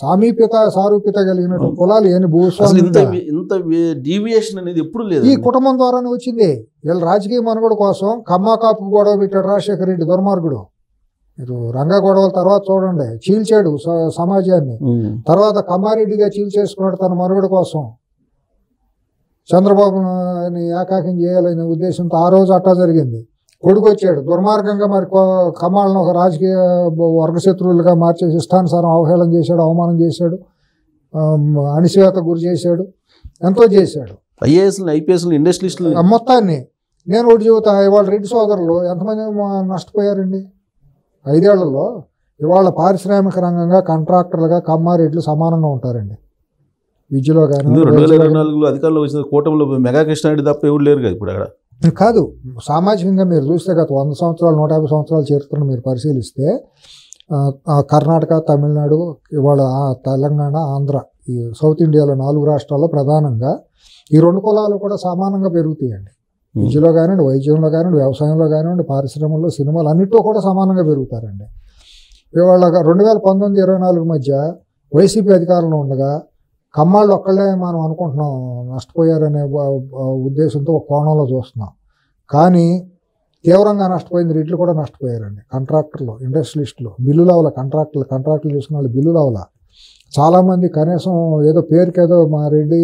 సామీప్యత సారూప్యత కలిగిన కులాలు ఏమి భూస్వామి. ఇంత డీవియేషన్ అనేది ఎప్పుడు లేదు. ఈ కుటుంబం ద్వారానే వచ్చింది. వీళ్ళ రాజకీయ మనుగడ కోసం కమ్మా కాపు గొడవ పెట్టాడు రాజశేఖర రెడ్డి, దుర్మార్గుడు. మీరు రంగా గొడవల తర్వాత చూడండి, చీల్చాడు సమాజాన్ని. తర్వాత కమ్మారెడ్డిగా చీల్చేసుకున్నాడు తన మనుగడ కోసం. చంద్రబాబుని ఏకాకిం చేయాలనే ఉద్దేశంతో ఆ రోజు అట్టా జరిగింది. కొడుకు వచ్చాడు దుర్మార్గంగా, మరి కమ్మాళ్ళను ఒక రాజకీయ వర్గశత్రువులుగా మార్చేసి ఇష్టానుసారం అవహేళన చేశాడు, అవమానం చేశాడు, అణిచివేత గురి చేశాడు, ఎంతో చేశాడు. ఐఏఎస్లు ఐపీఎస్లు ఇండస్ట్రియలిస్టులు మొత్తాన్ని. నేను ఒకటి చెబుతా, ఇవాళ రెడ్డి సోదరులు ఎంతమంది నష్టపోయారండి 5 ఏళ్లలో. ఇవాళ పారిశ్రామిక రంగంగా కాంట్రాక్టర్లుగా కమ్మారెడ్లు సమానంగా ఉంటారండి. విద్యలో కానీ 2024లో అధికారంలో వచ్చిన కూటమిలో మెగా కృష్ణారెడ్డి తప్ప ఎవరు లేరు కదా ఇప్పుడు అక్కడ. కాదు, సామాజికంగా మీరు చూస్తే గత 100 సంవత్సరాలు 150 సంవత్సరాల చరిత్రను మీరు పరిశీలిస్తే కర్ణాటక, తమిళనాడు, ఇవాళ తెలంగాణ, ఆంధ్ర, ఈ సౌత్ ఇండియాలో 4 రాష్ట్రాల్లో ప్రధానంగా ఈ 2 కులాలు కూడా సమానంగా పెరుగుతాయండి. విద్యలో కానివ్వండి, వైద్యంలో కానివ్వండి, వ్యవసాయంలో కానివ్వండి, పారిశ్రమల్లో, సినిమాలు అన్నింటిలో కూడా సమానంగా పెరుగుతారండి. ఇవాళ 2019-24 మధ్య వైసీపీ అధికారంలో ఉండగా కమ్మాళ్ళు ఒక్కళ్ళే మనం అనుకుంటున్నాం నష్టపోయారనే ఉద్దేశంతో ఒక కోణంలో చూస్తున్నాం. కానీ తీవ్రంగా నష్టపోయింది రెడ్లు కూడా నష్టపోయారండి. కాంట్రాక్టర్లు, ఇండస్ట్రియలిస్టులు, బిల్లులు అవల కాంట్రాక్టులు చేసుకున్న వాళ్ళు బిల్లులు అవల. చాలామంది కనీసం ఏదో పేరుకేదో మా రెడ్డి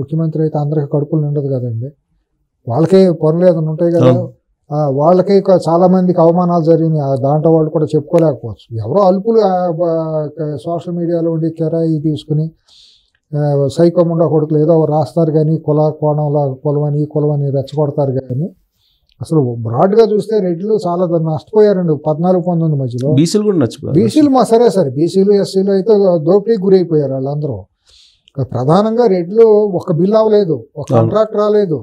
ముఖ్యమంత్రి అయితే అందరికీ కడుపులు నిండదు కదండి, వాళ్ళకే పనులు ఏదైనా ఉంటాయి కదా, వాళ్ళకి చాలామందికి అవమానాలు జరిగినాయి. దాంట్లో వాళ్ళు కూడా చెప్పుకోలేకపోవచ్చు. ఎవరో అల్పులు సోషల్ మీడియాలో ఉండి కిరాయి తీసుకుని సైకోముండా కొడుకులు ఏదో రాస్తారు కానీ కోణంలో కులమని ఈ కులమని రెచ్చగొడతారు. కానీ అసలు బ్రాడ్గా చూస్తే రెడ్లు చాలా నష్టపోయారండి 14-19 మధ్యలో. బీసీలు కూడా నచ్చిపోయారు. బీసీలు సరే బీసీలు ఎస్సీలు అయితే దోపిడీకి గురైపోయారు వాళ్ళందరూ. ప్రధానంగా రెడ్లు ఒక బిల్ అవ్వలేదు, ఒక కాంట్రాక్ట్ రాలేదు.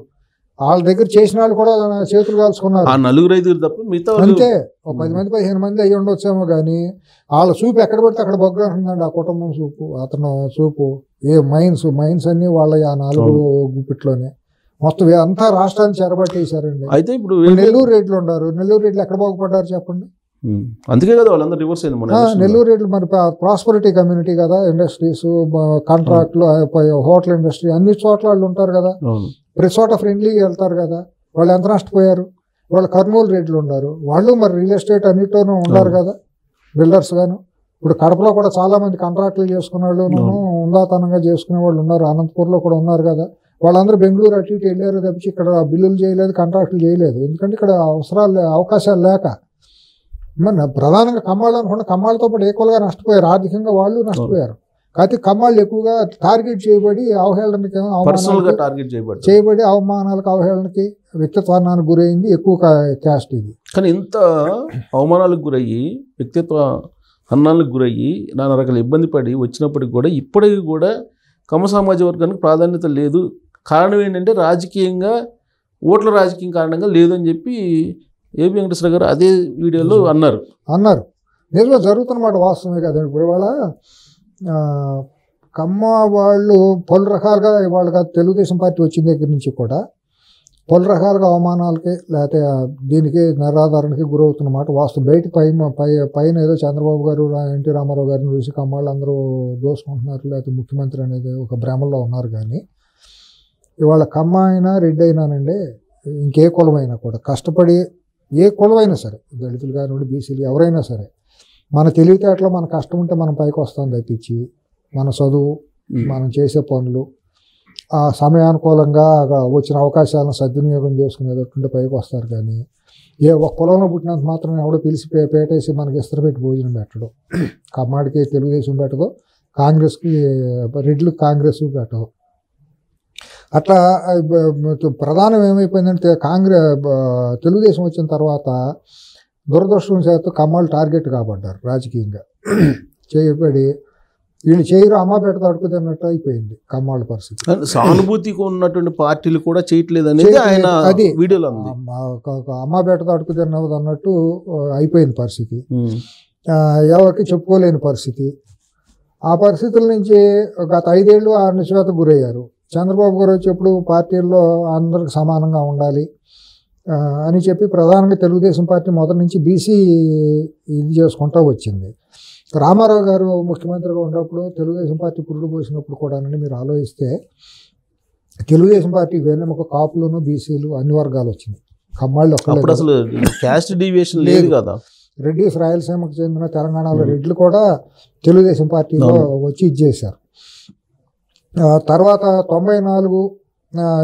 వాళ్ళ దగ్గర చేసిన వాళ్ళు కూడా చేతులు కాల్చుకున్నారు. 4-5 తప్ప మిగతా అంతే. ఒక 10 మంది 15 మంది అయ్యి ఉండొచ్చేమో. కానీ వాళ్ళ చూపు ఎక్కడ పడితే అక్కడ బొగ్గ ఉంటుందండి. ఆ కుటుంబం చూపు, అతను చూపు, మైన్స్ అన్ని వాళ్ళ ఆ 4 గుప్పిట్లోనే మొత్తం అంతా రాష్ట్రాన్ని చెరబట్టేశారండి. అయితే ఇప్పుడు నెల్లూరు రెడ్లు ఉన్నారు. నెల్లూరు రెడ్లు ఎక్కడ బాగుపడ్డారు చెప్పండి. అందుకే కదా వాళ్ళందరూ రివర్స్ అయింది. నెల్లూరు రెడ్లు మరి ప్రాస్పరిటీ కమ్యూనిటీ కదా, ఇండస్ట్రీస్, కాంట్రాక్ట్లు, హోటల్ ఇండస్ట్రీ అన్ని చోట్ల వాళ్ళు ఉంటారు కదా, ప్రతి చోట ఫ్రెండ్లీగా వెళ్తారు కదా. వాళ్ళు ఎంత నష్టపోయారు. వాళ్ళు కర్నూలు రెడ్లు ఉన్నారు, వాళ్ళు మరి రియల్ ఎస్టేట్ అన్నిటిలోనూ ఉన్నారు కదా, బిల్డర్స్ గాను. ఇప్పుడు కడపలో కూడా చాలామంది కాంట్రాక్టులు చేసుకునే వాళ్ళు, ఉందాతనంగా చేసుకునే వాళ్ళు ఉన్నారు. అనంతపూర్లో కూడా ఉన్నారు కదా. వాళ్ళందరూ బెంగళూరు అటు ఇటు వెళ్ళారు తప్పించి ఇక్కడ బిల్లులు చేయలేదు, కాంట్రాక్టులు చేయలేదు. ఎందుకంటే ఇక్కడ అవకాశాలు లేక. మరి ప్రధానంగా కమ్మాళ్ళు అనుకుంటే కమ్మాళ్ళతో పాటు ఈక్వల్గా నష్టపోయారు. ఆర్థికంగా వాళ్ళు నష్టపోయారు. కాకపోతే కమ్మాళ్ళు ఎక్కువగా టార్గెట్ చేయబడి అవహేళనకి చేయబడి అవమానాలకు అవహేళనకి వ్యక్తిత్వానికి గురైంది ఎక్కువ క్యాస్ట్ ఇది. కానీ ఇంత అవమానాలకు గురయ్యి వ్యక్తిత్వ హన్నాలకు గురయ్యి నానా రకాల ఇబ్బంది పడి వచ్చినప్పటికి కూడా ఇప్పటికీ కూడా కమ్మ సమాజ వర్గానికి ప్రాధాన్యత లేదు. కారణం ఏంటంటే రాజకీయంగా ఓట్ల రాజకీయం కారణంగా లేదని చెప్పి ఏబీ వెంకటేశ్వర గారు అదే వీడియోలో అన్నారు. నిజంగా జరుగుతున్నమాట వాస్తవమే కదండి. ఇప్పుడు ఇవాళ కమ్మ వాళ్ళు పలు రకాలుగా వాళ్ళకి తెలుగుదేశం పార్టీ వచ్చిన దగ్గర నుంచి కూడా పలు రకాలుగా అవమానాలకి లేకపోతే దీనికి నిరాధారణకి గురవుతున్నమాట వాస్తవం. బయట పైన ఏదో చంద్రబాబు గారు ఎన్టీ రామారావు గారిని చూసి కమ్మాళ్ళు అందరూ దోసుకుంటున్నారు లేకపోతే ముఖ్యమంత్రి అనేది ఒక భ్రమలో ఉన్నారు. కానీ ఇవాళ కమ్మ అయినా రెడ్డి అయినానండి ఇంకే కులమైనా కూడా కష్టపడి ఏ కులమైనా సరే దళితులు కానివ్వండి బీసీలు ఎవరైనా సరే మన తెలివితేటలో మన కష్టం ఉంటే మనం పైకి వస్తాం తప్పించి మన చదువు మనం చేసే పనులు ఆ సమయానుకూలంగా వచ్చిన అవకాశాలను సద్వినియోగం చేసుకునేటటువంటి పైకి వస్తారు. కానీ ఏ ఒక్క కులంలో పుట్టినంత మాత్రం ఎవడో పిలిచి పేటేసి మనకి ఇస్త్ర పెట్టి భోజనం పెట్టడం. కమ్మాడికి తెలుగుదేశం పెట్టదు, కాంగ్రెస్కి రెడ్లకు కాంగ్రెస్ పెట్టదు. అట్లా ప్రధానం ఏమైపోయిందంటే తెలుగుదేశం వచ్చిన తర్వాత దురదృష్టం చేత కమ్మాళ్ళు టార్గెట్ కాబడ్డారు రాజకీయంగా. చేయబడి వీళ్ళు చేయరు అమ్మ పెట్ట అడుగుతున్నట్టు అయిపోయింది కమ్మాళ్ళ పరిస్థితి. సానుభూతికి ఉన్నటువంటి పార్టీలు కూడా చేయట్లేదు అనేది ఆయన వీడియోలో అమ్మ పెట్ట అడుగుతున్నది అన్నట్టు అయిపోయింది పరిస్థితి. ఎవరికి చెప్పుకోలేని పరిస్థితి. ఆ పరిస్థితుల నుంచి గత 5 ఏళ్ళు అనిశ్చితకు గురయ్యారు. చంద్రబాబు గారు వచ్చేప్పుడు పార్టీల్లో అందరికి సమానంగా ఉండాలి అని చెప్పి ప్రధానంగా తెలుగుదేశం పార్టీ మొదటి నుంచి బీసీ ఇది చేసుకుంటూ వచ్చింది. రామారావు గారు ముఖ్యమంత్రిగా ఉన్నప్పుడు తెలుగుదేశం పార్టీ పురుడు పోసినప్పుడు కూడా మీరు ఆలోచిస్తే తెలుగుదేశం పార్టీ వెన్నెముక కాపులను బీసీలు అన్ని వర్గాలు వచ్చినాయి. కమ్మాళ్ళు అప్పుడు అసలు క్యాస్ట్ డీవియేషన్ లేదు కదా. రెడ్డిస్ రాయలసీమకు చెందిన తెలంగాణలో రెడ్లు కూడా తెలుగుదేశం పార్టీలో వచ్చి ఇచ్చేశారు. తర్వాత 94,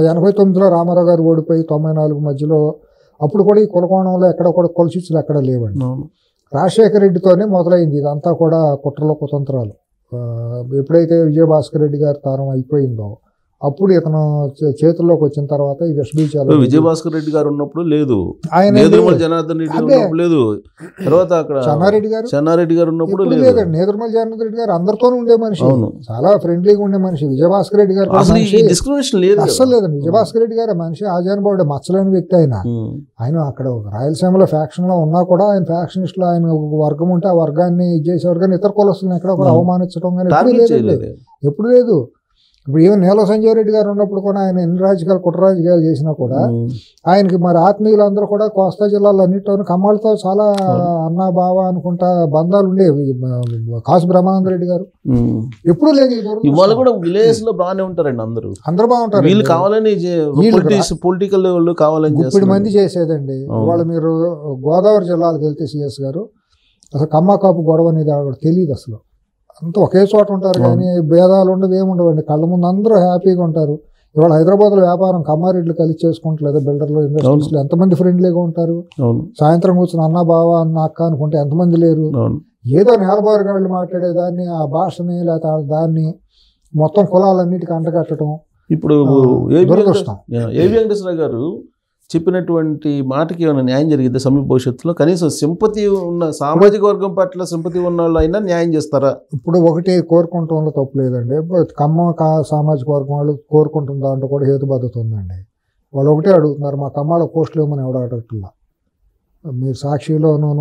89లో రామారావు గారు ఓడిపోయి 94 మధ్యలో అప్పుడు కూడా ఈ కులకోణంలో ఎక్కడ కూడా కొలచిచ్చులు ఎక్కడ లేవండి. రాజశేఖర రెడ్డితోనే మొదలైంది ఇదంతా కూడా కుట్రలో కుతంత్రాలు. ఎప్పుడైతే విజయభాస్కర్ రెడ్డి గారి తరం అయిపోయిందో అప్పుడు ఇతను చేతుల్లోకి వచ్చిన తర్వాత ఈ విషబీజాలు విజయభాస్కర్ రెడ్డి గారు ఉన్నప్పుడు లేదు, ఆయన జనార్దన్ రెడ్డి ఉన్నప్పుడు లేదు, తర్వాత అక్కడ చెన్నారెడ్డి గారు ఉన్నప్పుడు లేదు. నేదురుమల జనార్దన్ రెడ్డి గారు అందరితోనూ ఉండే మనిషి, చాలా ఫ్రెండ్లీగా ఉండే మనిషి. విజయభాస్కర్ రెడ్డి గారు అసలు లేదండి. విజయభాస్కర్ రెడ్డి గారు మనిషి ఆజానుభావుడు, మచ్చలేని వ్యక్తి. ఆయన అక్కడ రాయలసీమలో ఫ్యాక్షన్ లో ఉన్నా కూడా ఆయన ఫ్యాక్షనిస్ట్ లో ఆయన వర్గం ఉంటే ఆ వర్గాన్ని ఇది చేసేవారు. కానీ ఇతర కులస్తులను ఎక్కడ కూడా అవమానించడం కానీ ఎప్పుడు లేదు. ఇప్పుడు ఈవెన్ నీల సంజయ్ రెడ్డి గారు ఉన్నప్పుడు కూడా ఆయన ఎన్ని రాజకీయాలు కుట్ర రాజకీయాలు చేసినా కూడా ఆయనకి మరి ఆత్మీయులందరూ కూడా కోస్తా జిల్లాలో అన్నింటిలో కమ్మాళ్ళతో చాలా అన్నా బావ అనుకుంటా బంధాలు ఉండేవి. కాసు బ్రహ్మానంద రెడ్డి గారు ఎప్పుడు లేదు. ఇవాళ కూడా విలేజ్ లో బాగానే ఉంటారండి, అందరూ బాగుంటారు. వీళ్ళు కావాలని పొలిటికల్ కావాలని ఇప్పుడు మంది చేసేదండి. ఇవాళ మీరు గోదావరి జిల్లాలకు వెళ్తే సిఎస్ గారు అసలు కమ్మ కాపు గొడవ అనేది తెలియదు. అసలు అంతా ఒకే చోట ఉంటారు కానీ భేదాలు ఉండవు, ఏముండవండి. కళ్ళ ముందు అందరూ హ్యాపీగా ఉంటారు. ఇవాళ హైదరాబాద్లో వ్యాపారం కమ్మారెడ్లు కలిసి చేసుకుంటలేదు. బిల్డర్లు, ఇండస్ట్రీస్లో ఎంతమంది ఫ్రెండ్లీగా ఉంటారు. సాయంత్రం కూర్చొని అన్న బావ అన్న అక్క అనుకుంటే ఎంతమంది లేరు. ఏదో నేలబారుగాళ్ళు మాట్లాడేదాన్ని ఆ భాషని లేకపోతే దాన్ని మొత్తం కులాలన్నిటికీ అంటగట్టడం ఇప్పుడు దురదృష్టం. ఏవి వెంకటేశ్వర గారు చెప్పినటువంటి మాటకి ఏమైనా న్యాయం జరిగింది సమీప భవిష్యత్తులో? కనీసం సింపతి ఉన్న సామాజిక వర్గం పట్ల సింపతి ఉన్న వాళ్ళు అయినా న్యాయం చేస్తారా? ఇప్పుడు ఒకటి కోరుకుంటంలో తప్పు లేదండి. కమ్మ సామాజిక వర్గం వాళ్ళు కోరుకుంటున్న దాంట్లో కూడా హేతుబద్ధత ఉందండి. వాళ్ళు ఒకటే అడుగుతున్నారు, మా కమ్మాళ్ళ పోస్టులు ఏమని ఎవడ అడగట్లా. మీరు సాక్షిలోనూ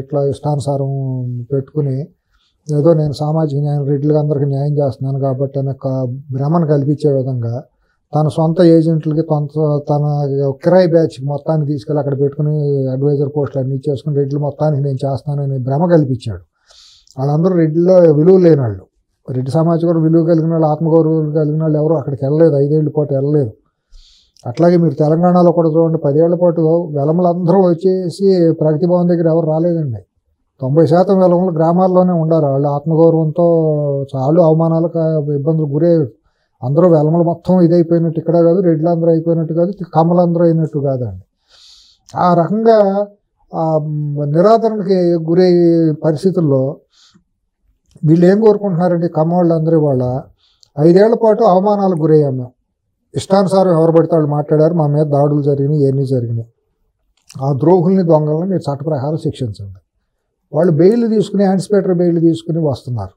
ఇట్లా ఇష్టానుసారం పెట్టుకుని ఏదో నేను సామాజిక న్యాయం రెడ్లుగా అందరికీ న్యాయం చేస్తున్నాను కాబట్టి అనే భ్రమను కల్పించే విధంగా తన సొంత ఏజెంట్లకి తన కిరాయి బ్యాచ్ మొత్తాన్ని తీసుకెళ్ళి అక్కడ పెట్టుకుని అడ్వైజర్ పోస్టులు అన్ని ఇచ్చేసుకుని రెడ్లు మొత్తానికి నేను చేస్తానని భ్రమ కల్పించాడు. వాళ్ళందరూ రెడ్డిలో విలువ లేని వాళ్ళు, రెడ్డి సమాజం విలువ కలిగిన వాళ్ళు, ఆత్మగౌరవం కలిగిన వాళ్ళు ఎవరు అక్కడికి వెళ్ళలేదు. 5 ఏళ్ల పాటు వెళ్ళలేదు. అట్లాగే మీరు తెలంగాణలో కూడా చూడండి, 10 ఏళ్ల పాటు వెలమలందరూ వచ్చేసి ప్రగతి భవన్ దగ్గర ఎవరు రాలేదండి. 90% వెలమలు గ్రామాల్లోనే ఉండారు. వాళ్ళు ఆత్మగౌరవంతో చాలా అవమానాలకు ఇబ్బందులు గురయ్యారు. అందరూ వెలమలు మొత్తం ఇదైపోయినట్టు ఇక్కడ కాదు, రెడ్లు అందరూ అయిపోయినట్టు కాదు, కమ్మలందరూ అయినట్టు కాదండి. ఆ రకంగా నిరాదరణకి గురయ్యే పరిస్థితుల్లో వీళ్ళు ఏం కోరుకుంటున్నారంటే కమ్మ వాళ్ళందరూ వాళ్ళ 5 ఏళ్ల పాటు అవమానాలకు గురయ్యాం మేము. ఇష్టానుసారం ఎవరు పడితే వాళ్ళు మాట్లాడారు, మా మీద దాడులు జరిగినాయి, ఇవన్నీ జరిగినాయి. ఆ ద్రోహుల్ని దొంగలని మీరు చట్ట ప్రకారం శిక్షించండి. వాళ్ళు బెయిల్ తీసుకుని యాంటిసిపేటరీ బెయిల్ తీసుకుని వస్తున్నారు.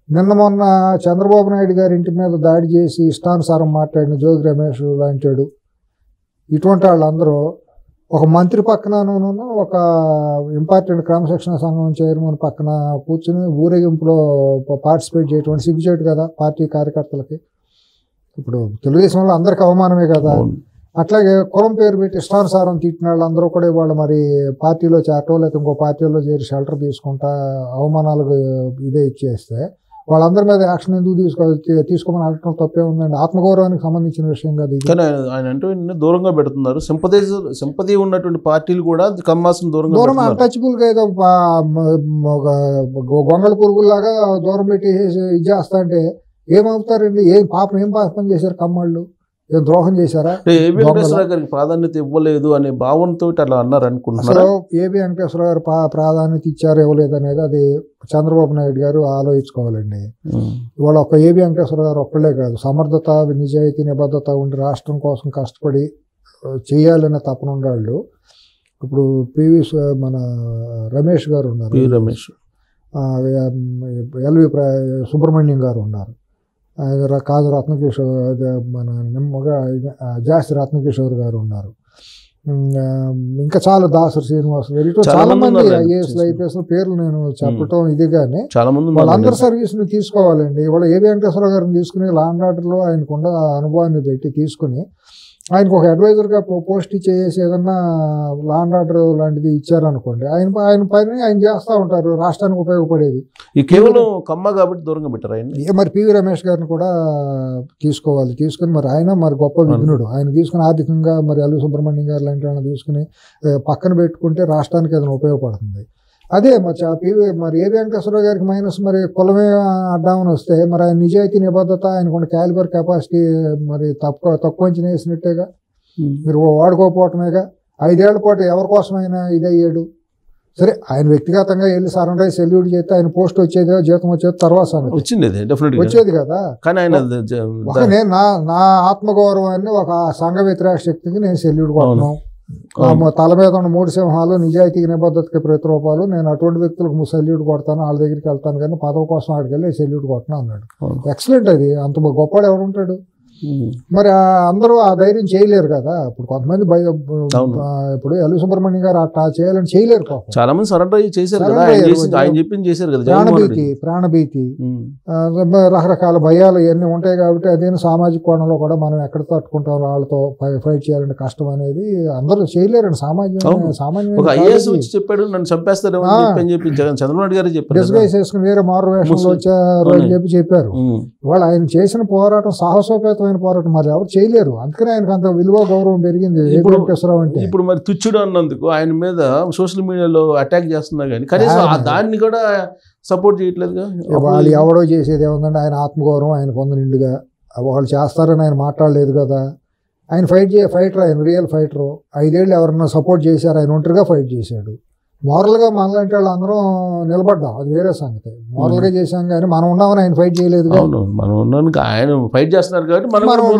నిన్న మొన్న చంద్రబాబు నాయుడు గారి ఇంటి మీద దాడి చేసి ఇష్టానుసారం మాట్లాడిన జోగి రమేష్ లాంటాడు. ఇటువంటి వాళ్ళందరూ ఒక మంత్రి పక్కనను ఒక ఇంపార్టెంట్ క్రమశిక్షణ సంఘం చైర్మన్ పక్కన కూర్చుని ఊరేగింపులో పార్టిసిపేట్ చేయటం సిగ్గుచేటు కదా పార్టీ కార్యకర్తలకి. ఇప్పుడు తెలుగుదేశంలో అందరికి అవమానమే కదా. అట్లాగే కులం పేరు పెట్టి ఇష్టానుసారం తిట్టిన వాళ్ళు అందరూ కూడా ఇవాళ మరి పార్టీలో చేరటం లేకపోతే ఇంకో పార్టీలో చేరి షెల్టర్ తీసుకుంటా అవమానాలకు ఇదే ఇచ్చేస్తే వాళ్ళందరి మీద యాక్షన్ ఎందుకు తీసుకోమని అడగడం తప్పే ఉందండి. ఆత్మగౌరవానికి సంబంధించిన విషయం కదా ఇది. కానీ ఆయన అంటే దూరంగా పెడుతున్నారు. సింపతి ఉన్నటువంటి పార్టీలు కూడా కమ్మాసం దూరం అన్టచబుల్గా ఏదో గొంగళ పురుగుల్లాగా దూరం పెట్టి ఇది చేస్తా అంటే ఏమవుతారండి? ఏం పాపం చేశారు కమ్మళ్ళు? ఏం ద్రోహం చేశారా? ఏబి వెంకటేశ్వర గారికి ప్రాధాన్యత ఇవ్వలేదు అనే భావంతో అట్లా అన్నారు అనుకుంటున్నారు. ఏబి వెంకటేశ్వర గారు ప్రాధాన్యత ఇచ్చారు ఇవ్వలేదు అనేది అది చంద్రబాబు నాయుడు గారు ఆలోచించుకోవాలండి. ఇవాళ ఒక ఏబి వెంకటేశ్వర గారు ఒక్కళ్ళే కాదు, సమర్థత, నిజాయితీ, నిబద్ధత ఉండి రాష్ట్రం కోసం కష్టపడి చేయాలనే తపన ఉండాళ్ళు. ఇప్పుడు మన రమేష్ గారు ఉన్నారు, ఎల్వి సుబ్రహ్మణ్యం గారు ఉన్నారు, కాదు రత్నకిషోర్, మన నిమ్మగా జాస్తి రత్నకిషోర్ గారు ఉన్నారు, ఇంకా చాలా దాసరి శ్రీనివాస్ గారు, చాలా మంది ఐఏఎస్లు ఐపీఎస్ల పేర్లు నేను చెప్పటం ఇది. కానీ వాళ్ళందరి సర్వీస్ని తీసుకోవాలండి. ఇవాళ ఏబి వెంకటేశ్వర గారిని తీసుకుని లా అండ్ ఆర్డర్లో ఆయనకున్న అనుభవాన్ని పెట్టి తీసుకుని ఆయనకు ఒక అడ్వైజర్గా పోస్ట్ ఇచ్చేసి ఏదన్నా లా అండ్ ఆర్డర్ లాంటిది ఇచ్చారనుకోండి, ఆయన పైన ఆయన చేస్తూ ఉంటారు రాష్ట్రానికి ఉపయోగపడేది. ఈ కేవలం కమ్మ కాబట్టి దూరంగా పెట్టారు ఆయన. మరి పివి రమేష్ గారిని కూడా తీసుకోవాలి. తీసుకుని మరి ఆయన మరి గొప్ప విఘ్నుడు, ఆయన తీసుకుని ఆర్థికంగా మరి ఎల్వి సుబ్రహ్మణ్యం గారు లాంటి ఆయన తీసుకుని పక్కన పెట్టుకుంటే రాష్ట్రానికి ఏదైనా ఉపయోగపడుతుంది. అదే మరి ఏబి వెంకటేశ్వర గారికి మైనస్ మరి కులమే అడ్డామని వస్తే మరి ఆయన నిజాయితీ, నిబద్ధత, ఆయనకున్న క్యాలిబర్ కెపాసిటీ మరి తక్కువ అంచనా వేసినట్టేగా. మీరు వాడుకోకపోవటమేగా. 5 ఏళ్ల పాటు ఎవరి కోసమైనా ఇదయ్యాడు. సరే ఆయన వ్యక్తిగతంగా వెళ్ళి సరెండర్ అయ్యి సెల్యూట్ చేస్తే ఆయన పోస్ట్ వచ్చేది, జీతం వచ్చేది తర్వాత వచ్చేది కదా. నేను నా ఆత్మగౌరవాన్ని ఒక సంఘ వ్యతిరేక శక్తికి నేను సెల్యూట్ కొట్టను. తల మీద ఉన్న 3 సింహాలు నిజాయితీకి, నిబద్ధతకి ప్రతిరూపాలు. నేను అటువంటి వ్యక్తులకు సెల్యూట్ కొడతాను, వాళ్ళ దగ్గరికి వెళ్తాను, కానీ పదవి కోసం ఆడికి వెళ్ళి సెల్యూట్ కొట్టను అన్నాడు. ఎక్సలెంట్. అది అంత గొప్పవాడు ఎవరు ఉంటాడు? మరి అందరూ ఆ ధైర్యం చేయలేరు కదా. ఇప్పుడు కొంతమంది ఇప్పుడు ఎల్వి సుబ్రహ్మణ్యం గారు అట్లా చేయాలని చేయలేరు. చాలా మంది సరెండర్ చేశారు, ప్రాణభీతి, రకరకాల భయాలు ఇవన్నీ ఉంటాయి. కాబట్టి అదే సామాజిక కోణంలో కూడా మనం ఎక్కడ తట్టుకుంటాం, వాళ్ళతో ఫైట్ చేయాలంటే కష్టం అనేది అందరూ చేయలేరండి. సామాన్యం చెప్పాడు నన్ను చంపేస్తారు చంద్రబాబు గారు చెప్పారు, డిస్గైజ్ చేసుకుని వేరే మారు వేషంలో వచ్చారు అని చెప్పారు. వాళ్ళు ఆయన చేసిన పోరాటం సాహసోపేతమైన పోరాటం మరి ఎవరు చేయలేరు. అందుకనే ఆయనకు అంత విలువ, గౌరవం పెరిగింది. ఇప్పుడు మరి తుచ్చుడు అన్నందుకు ఆయన మీద సోషల్ మీడియాలో అటాక్ చేస్తున్నా కానీ కనీసం దాన్ని కూడా సపోర్ట్ చేయట్లేదుగా. వాళ్ళు ఎవడో చేసేది ఏముందంటే ఆయన ఆత్మగౌరవం ఆయన పొందనిండుగా వాళ్ళు చేస్తారని ఆయన మాట్లాడలేదు కదా. ఆయన ఫైటర్, ఆయన రియల్ ఫైటరు. 5 ఏళ్ళు ఎవరన్నా సపోర్ట్ చేశారు, ఆయన ఒంటరిగా ఫైట్ చేశాడు. మోరల్గా మనలాంటి వాళ్ళు అందరం నిలబడ్డాం, అది వేరే సంగతి. మోరల్గా చేశాం కానీ మనం ఉన్నామని ఆయన ఫైట్ చేయలేదు. మనం ఉన్నాను, ఆయన ఫైట్ చేస్తున్నారు కాబట్టి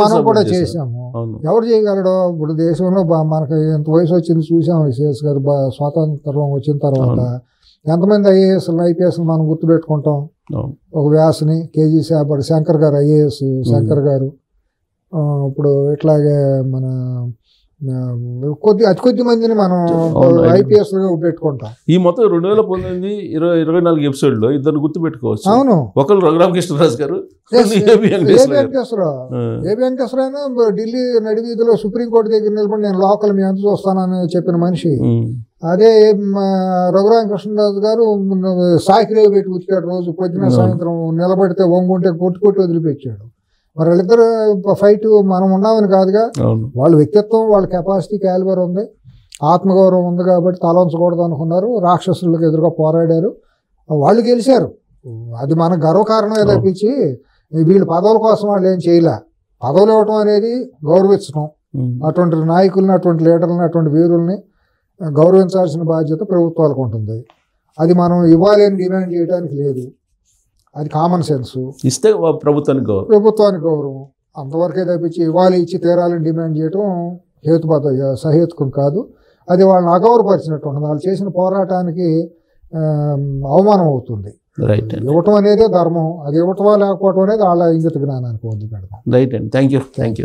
మనం కూడా చేసాము. ఎవరు చేయగలడు? ఇప్పుడు దేశంలో మనకి ఎంత వయసు వచ్చింది చూసాం. విశేష్ గారు స్వాతంత్రం వచ్చిన తర్వాత ఎంతమంది ఐఏఎస్లు, ఐపీఎస్లు మనం గుర్తుపెట్టుకుంటాం. ఒక వ్యాస్ని, కేజీ శంకర్ గారు, ఐఏఎస్ శంకర్ గారు. ఇప్పుడు ఇట్లాగే మన అతి కొద్ది మందిని మనం ఐపీఎస్ పెట్టుకుంటాం. ఈ మొత్తం 2019 24 ఎపిసోడ్లో ఇద్దరు గుర్తు పెట్టుకోవచ్చు. అవును, ఒకరు రఘురామకృష్ణరాజు గారు, ఏబి వెంకటేశ్వర అయినా ఢిల్లీ నడివీధిలో సుప్రీంకోర్టు దగ్గర నిలబడి నేను లోకల్ మీ అంత చూస్తానని చెప్పిన మనిషి. అదే రఘురామకృష్ణరాజు గారు సాకిరేవి పెట్టి ఉతికాడు. రోజు పొద్దున సాయంత్రం నిలబడితే వంగుంటే కొట్టి వదిలిపెట్టాడు. మరి వాళ్ళిద్దరు ఫైట్ మనం ఉన్నామని కాదుగా. వాళ్ళ వ్యక్తిత్వం, వాళ్ళ కెపాసిటీ, క్యాలిబర్ ఉంది, ఆత్మగౌరవం ఉంది కాబట్టి తలంచకూడదు అనుకున్నారు. రాక్షసులకు ఎదురుగా పోరాడారు, వాళ్ళు గెలిచారు. అది మన గర్వకారణమే తప్పించి వీళ్ళు పదవుల కోసం వాళ్ళు ఏం చేయలే. పదవులు ఇవ్వటం అనేది గౌరవించడం. అటువంటి నాయకుల్ని, అటువంటి లీడర్లని, అటువంటి వీరుల్ని గౌరవించాల్సిన బాధ్యత ప్రభుత్వాలకు ఉంటుంది. అది మనం ఇవ్వాలి అని డిమాండ్ చేయడానికి లేదు. అది కామన్ సెన్స్. ఇస్తే ప్రభుత్వానికి గౌరవం అంతవరకే తప్పించి ఇవ్వాలి, ఇచ్చి తీరాలని డిమాండ్ చేయటం సహేతుకం కాదు. అది వాళ్ళని అగౌరవపరిచినట్టు ఉంటుంది. వాళ్ళు చేసిన పోరాటానికి అవమానం అవుతుంది. ఇవ్వటం అనేదే ధర్మం. అది ఇవ్వటమా లేకపోవటం అనేది వాళ్ళ ఇంగిత జ్ఞానానికి వదిలిపెడతాం. రైట్ అండి, థ్యాంక్ యూ.